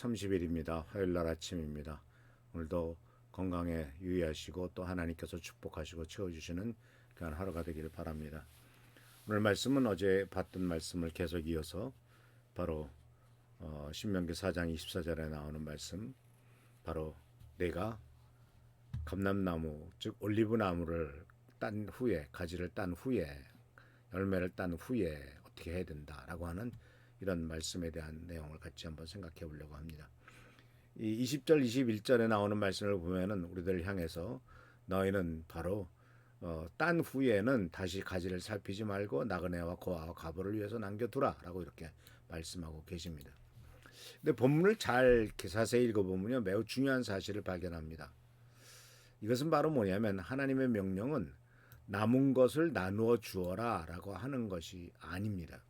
30일입니다. 화요일 날 아침입니다. 오늘도 건강에 유의하시고 또 하나님께서 축복하시고 채워주시는 그런 하루가 되기를 바랍니다. 오늘 말씀은 어제 봤던 말씀을 계속 이어서 바로 신명기 4장 24절에 나오는 말씀, 바로 내가 감람나무 즉 올리브나무를 딴 후에, 가지를 딴 후에, 열매를 딴 후에 어떻게 해야 된다라고 하는 이런 말씀에 대한 내용을 같이 한번 생각해 보려고 합니다. 이 20절 21절에 나오는 말씀을 보면은 우리들 향해서 너희는 바로 딴 후에는 다시 가지를 살피지 말고 나그네와 고아와 과부를 위해서 남겨두라라고 이렇게 말씀하고 계십니다. 근데 본문을 잘 이렇게 자세히 읽어보면요, 매우 중요한 사실을 발견합니다. 이것은 바로 뭐냐면 하나님의 명령은 남은 것을 나누어 주어라라고 하는 것이 아닙니다.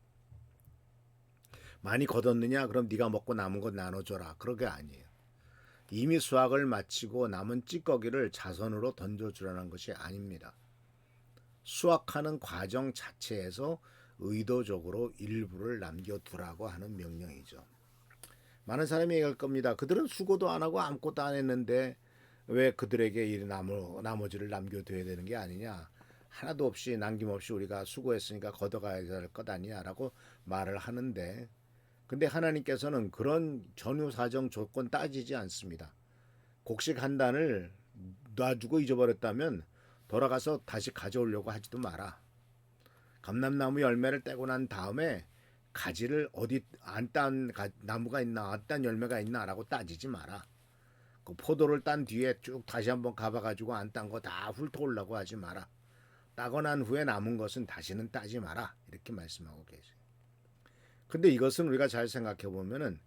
많이 거뒀느냐? 그럼 네가 먹고 남은 것 나눠줘라. 그러게 아니에요. 이미 수확을 마치고 남은 찌꺼기를 자선으로 던져주라는 것이 아닙니다. 수확하는 과정 자체에서 의도적으로 일부를 남겨두라고 하는 명령이죠. 많은 사람이 얘기할 겁니다. 그들은 수고도 안 하고 아무것도 안 했는데 왜 그들에게 이 나머지를 남겨둬야 되는 게 아니냐. 하나도 없이 남김없이 우리가 수고했으니까 걷어가야 될 것 아니냐라고 말을 하는데, 근데 하나님께서는 그런 전후 사정 조건 따지지 않습니다. 곡식 한 단을 놔주고 잊어버렸다면 돌아가서 다시 가져오려고 하지도 마라. 감람나무 열매를 떼고 난 다음에 가지를 어디 안 딴 나무가 있나, 안 딴 열매가 있나라고 따지지 마라. 그 포도를 딴 뒤에 쭉 다시 한번 가봐가지고 안 딴 거 다 훑어오려고 하지 마라. 따고 난 후에 남은 것은 다시는 따지 마라. 이렇게 말씀하고 계세요. 근데 이것은 우리가 잘 생각해 보면은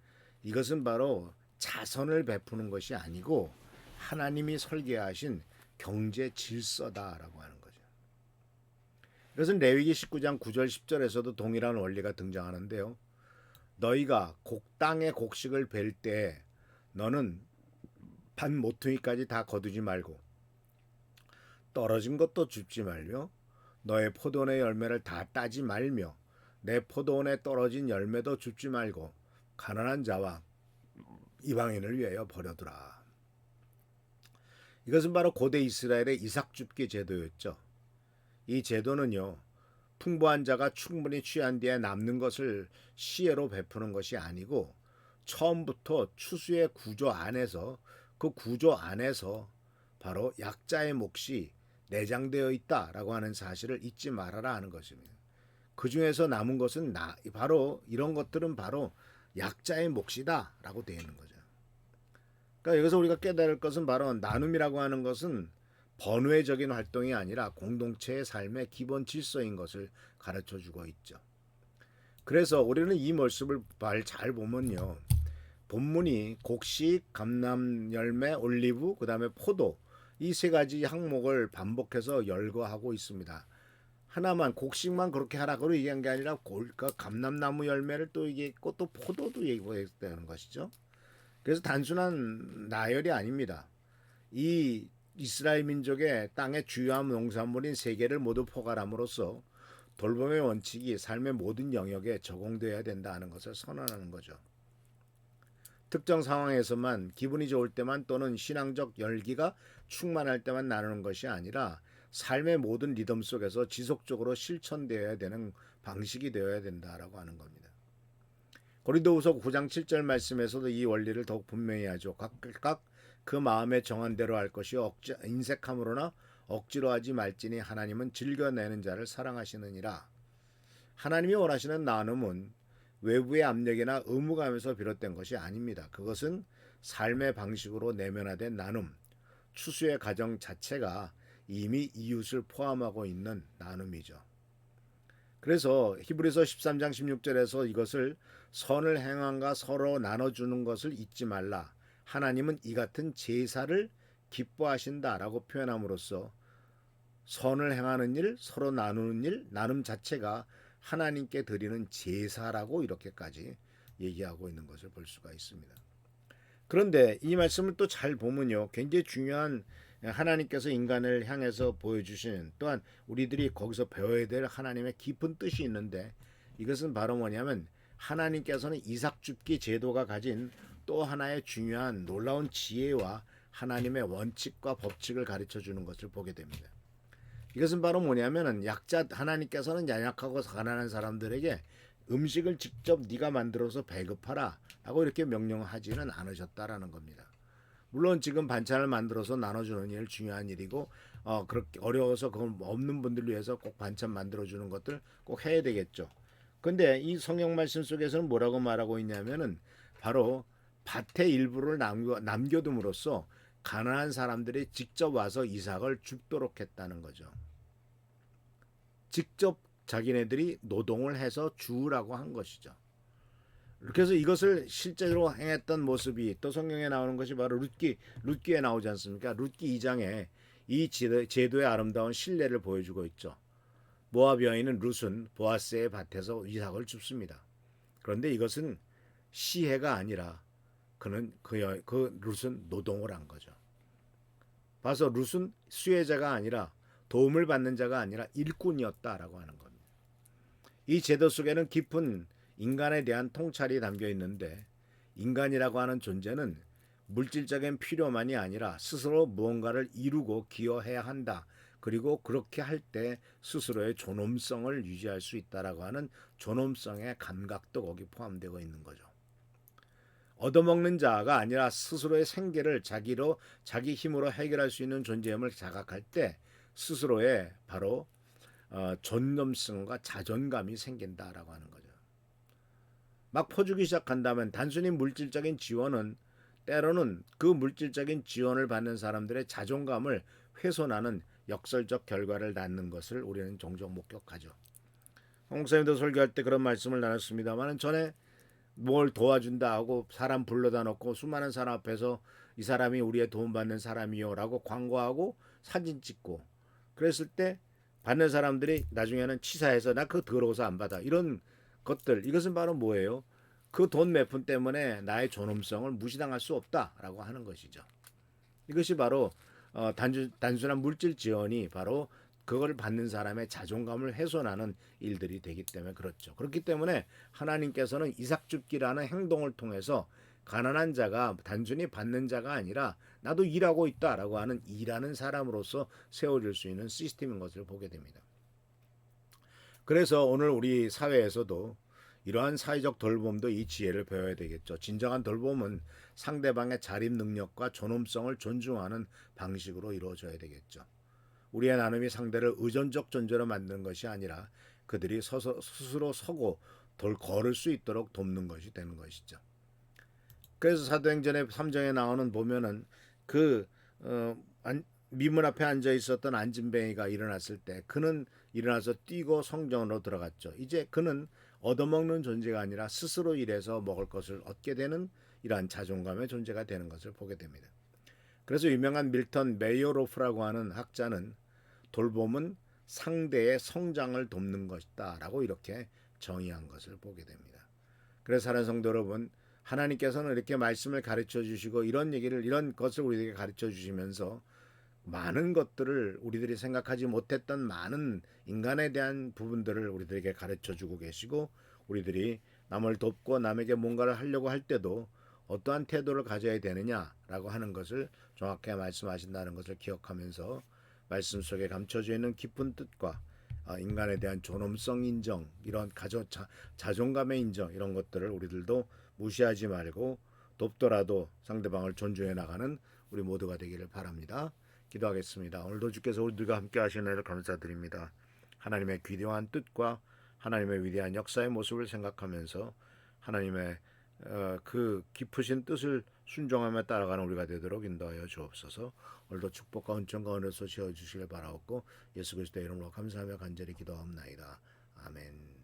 이것은 바로 자선을 베푸는 것이 아니고 하나님이 설계하신 경제 질서다라고 하는 거죠. 이것은 레위기 19장 9절 10절에서도 동일한 원리가 등장하는데요. 너희가 땅의 곡식을 벨 때 너는 반 모퉁이까지 다 거두지 말고 떨어진 것도 줍지 말며 너의 포도원의 열매를 다 따지 말며 내 포도원에 떨어진 열매도 줍지 말고 가난한 자와 이방인을 위하여 버려두라. 이것은 바로 고대 이스라엘의 이삭줍기 제도였죠. 이 제도는요, 풍부한 자가 충분히 취한 뒤에 남는 것을 시혜로 베푸는 것이 아니고 처음부터 추수의 구조 안에서, 그 구조 안에서 바로 약자의 몫이 내장되어 있다라고 하는 사실을 잊지 말아라 하는 것입니다. 그 중에서 남은 것은 바로 이런 것들은 바로 약자의 몫이다라고 되어 있는 거죠. 그러니까 여기서 우리가 깨달을 것은 바로 나눔이라고 하는 것은 번외적인 활동이 아니라 공동체의 삶의 기본 질서인 것을 가르쳐 주고 있죠. 그래서 우리는 이 말씀을 잘 보면요, 본문이 곡식, 감람 열매, 올리브, 그 다음에 포도, 이 세 가지 항목을 반복해서 열거하고 있습니다. 하나만, 곡식만 그렇게 하라고 얘기한 게 아니라 감람나무 열매를 또 얘기했고 또 포도도 얘기했다는 것이죠. 그래서 단순한 나열이 아닙니다. 이 이스라엘 민족의 땅의 주요한 농산물인 세 개를 모두 포괄함으로써 돌봄의 원칙이 삶의 모든 영역에 적용되어야 된다는 것을 선언하는 거죠. 특정 상황에서만, 기분이 좋을 때만 또는 신앙적 열기가 충만할 때만 나누는 것이 아니라 삶의 모든 리듬 속에서 지속적으로 실천되어야 되는 방식이 되어야 된다라고 하는 겁니다. 고린도후서 9장 7절 말씀에서도 이 원리를 더욱 분명히 하죠. 각각 그 마음에 정한 대로 할 것이 인색함으로나 억지로 하지 말지니 하나님은 즐겨내는 자를 사랑하시느니라. 하나님이 원하시는 나눔은 외부의 압력이나 의무감에서 비롯된 것이 아닙니다. 그것은 삶의 방식으로 내면화된 나눔, 추수의 과정 자체가 이미 이웃을 포함하고 있는 나눔이죠. 그래서 히브리서 13장 16절에서 이것을 선을 행함과 서로 나눠주는 것을 잊지 말라. 하나님은 이 같은 제사를 기뻐하신다라고 표현함으로써 선을 행하는 일, 서로 나누는 일, 나눔 자체가 하나님께 드리는 제사라고 이렇게까지 얘기하고 있는 것을 볼 수가 있습니다. 그런데 이 말씀을 또 잘 보면요, 굉장히 중요한 하나님께서 인간을 향해서 보여주시는, 또한 우리들이 거기서 배워야 될 하나님의 깊은 뜻이 있는데, 이것은 바로 뭐냐면 하나님께서는 이삭줍기 제도가 가진 또 하나의 중요한 놀라운 지혜와 하나님의 원칙과 법칙을 가르쳐 주는 것을 보게 됩니다. 이것은 바로 뭐냐면은 하나님께서는 연약하고 가난한 사람들에게 음식을 직접 네가 만들어서 배급하라 라고 이렇게 명령하지는 않으셨다라는 겁니다. 물론 지금 반찬을 만들어서 나눠주는 일 중요한 일이고 그렇게 어려워서 그걸 없는 분들 위해서 꼭 반찬 만들어주는 것들 꼭 해야 되겠죠. 근데 이 성경 말씀 속에서는 뭐라고 말하고 있냐면은 바로 밭의 일부를 남겨둠으로써 가난한 사람들이 직접 와서 이삭을 줍도록 했다는 거죠. 직접 자기네들이 노동을 해서 주우라고 한 것이죠. 그래서 이것을 실제로 행했던 모습이 또 성경에 나오는 것이 바로 룻기에 나오지 않습니까? 룻기 2장에 이 제도의 아름다운 신뢰를 보여주고 있죠. 모압 여인은 룻은 보아스의 밭에서 이삭을 줍습니다. 그런데 이것은 시혜가 아니라 그 룻은 노동을 한 거죠. 봐서 룻은 수혜자가 아니라 도움을 받는 자가 아니라 일꾼이었다라고 하는 겁니다. 이 제도 속에는 깊은 인간에 대한 통찰이 담겨 있는데 인간이라고 하는 존재는 물질적인 필요만이 아니라 스스로 무언가를 이루고 기여해야 한다. 그리고 그렇게 할 때 스스로의 존엄성을 유지할 수 있다라고 하는 존엄성의 감각도 거기 포함되어 있는 거죠. 얻어먹는 자가 아니라 스스로의 생계를 자기 힘으로 해결할 수 있는 존재임을 자각할 때 스스로의 바로 존엄성과 자존감이 생긴다라고 하는 거죠. 막 퍼주기 시작한다면 단순히 물질적인 지원은 때로는 그 물질적인 지원을 받는 사람들의 자존감을 훼손하는 역설적 결과를 낳는 것을 우리는 종종 목격하죠. 홍사님도 설교할 때 그런 말씀을 나눴습니다만 전에 뭘 도와준다 하고 사람 불러다 놓고 수많은 사람 앞에서 이 사람이 우리의 도움받는 사람이요라고 광고하고 사진 찍고 그랬을 때 받는 사람들이 나중에는 치사해서 나 그거 더러워서 안 받아 이런 것들 이것은 바로 뭐예요? 그 돈 몇 푼 때문에 나의 존엄성을 무시당할 수 없다라고 하는 것이죠. 이것이 바로 단순한 물질 지원이 바로 그걸 받는 사람의 자존감을 훼손하는 일들이 되기 때문에 그렇죠. 그렇기 때문에 하나님께서는 이삭줍기라는 행동을 통해서 가난한 자가 단순히 받는 자가 아니라 나도 일하고 있다라고 하는 일하는 사람으로서 세워질 수 있는 시스템인 것을 보게 됩니다. 그래서 오늘 우리 사회에서도 이러한 사회적 돌봄도 이 지혜를 배워야 되겠죠. 진정한 돌봄은 상대방의 자립 능력과 존엄성을 존중하는 방식으로 이루어져야 되겠죠. 우리의 나눔이 상대를 의존적 존재로 만드는 것이 아니라 그들이 스스로 서고 걸을 수 있도록 돕는 것이 되는 것이죠. 그래서 사도행전의 3장에 나오는 보면은 미문 앞에 앉아 있었던 안진뱅이가 일어났을 때 그는 일어나서 뛰고 성전으로 들어갔죠. 이제 그는 얻어먹는 존재가 아니라 스스로 일해서 먹을 것을 얻게 되는 이러한 자존감의 존재가 되는 것을 보게 됩니다. 그래서 유명한 밀턴 메이어로프라고 하는 학자는 돌봄은 상대의 성장을 돕는 것이다 라고 이렇게 정의한 것을 보게 됩니다. 그래서 사랑하는 성도 여러분, 하나님께서는 이렇게 말씀을 가르쳐 주시고 이런 것을 우리에게 가르쳐 주시면서 많은 것들을 우리들이 생각하지 못했던 많은 인간에 대한 부분들을 우리들에게 가르쳐 주고 계시고 우리들이 남을 돕고 남에게 뭔가를 하려고 할 때도 어떠한 태도를 가져야 되느냐라고 하는 것을 정확하게 말씀하신다는 것을 기억하면서 말씀 속에 감춰져 있는 깊은 뜻과 인간에 대한 존엄성 인정, 이런 자존감의 인정 이런 것들을 우리들도 무시하지 말고 돕더라도 상대방을 존중해 나가는 우리 모두가 되기를 바랍니다. 기도하겠습니다. 오늘도 주께서 우리들과 함께 하시는 은혜를 감사드립니다. 하나님의 귀대한 뜻과 하나님의 위대한 역사의 모습을 생각하면서 하나님의 그 깊으신 뜻을 순종하며 따라가는 우리가 되도록 인도하여 주옵소서. 오늘도 축복과 은총과 은혜로 채워주시길 바라옵고 예수 그리스도의 이름으로 감사하며 간절히 기도하옵나이다. 아멘.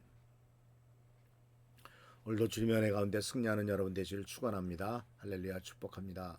오늘도 주님의 은혜 가운데 승리하는 여러분 되시길 축원합니다. 할렐루야 축복합니다.